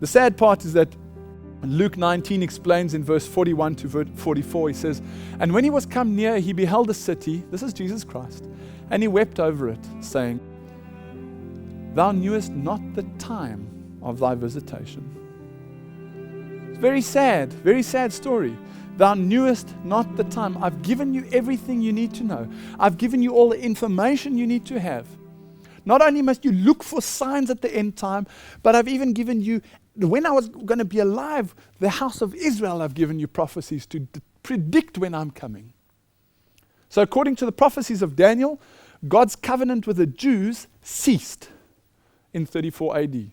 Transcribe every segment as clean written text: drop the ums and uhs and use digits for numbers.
The sad part is that Luke 19 explains in verse 41 to verse 44, he says, "And when he was come near, he beheld the city," this is Jesus Christ, "and he wept over it, saying, Thou knewest not the time of thy visitation." It's very sad story. Thou knewest not the time. I've given you everything you need to know. I've given you all the information you need to have. Not only must you look for signs at the end time, but I've even given you, when I was going to be alive, the house of Israel, I've given you prophecies to predict when I'm coming. So according to the prophecies of Daniel, God's covenant with the Jews ceased in 34 AD.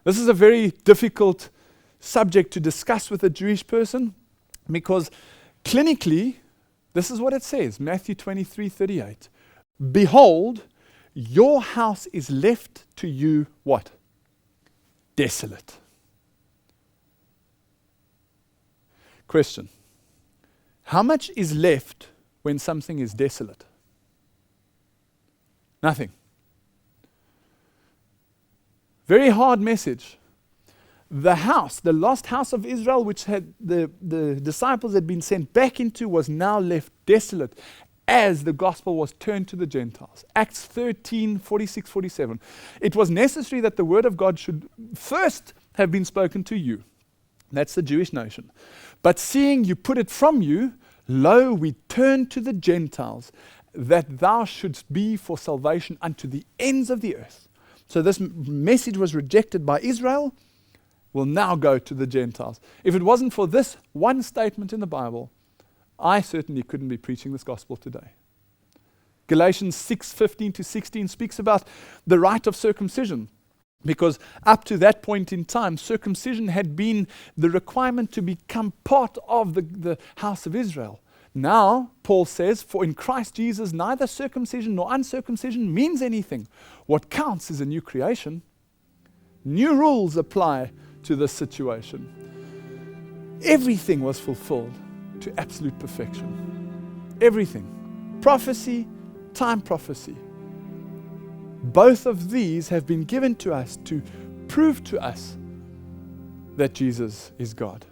This is a very difficult subject to discuss with a Jewish person because clinically, this is what it says, Matthew 23:38. "Behold, your house is left to you," what? "Desolate." Question. How much is left when something is desolate? Nothing. Very hard message. The house, the lost house of Israel, which had the disciples had been sent back into, was now left desolate as the gospel was turned to the Gentiles. Acts 13, 46, 47. It was necessary that the word of God should first have been spoken to you. That's the Jewish nation. But seeing you put it from you, lo, we turn to the Gentiles, that thou shouldst be for salvation unto the ends of the earth. So this message was rejected by Israel, will now go to the Gentiles. If it wasn't for this one statement in the Bible, I certainly couldn't be preaching this gospel today. Galatians 6:15 to 16 speaks about the rite of circumcision, because up to that point in time, circumcision had been the requirement to become part of the house of Israel. Now, Paul says, "For in Christ Jesus, neither circumcision nor uncircumcision means anything. What counts is a new creation." New rules apply to this situation. Everything was fulfilled to absolute perfection. Everything. Prophecy, time prophecy. Both of these have been given to us to prove to us that Jesus is God.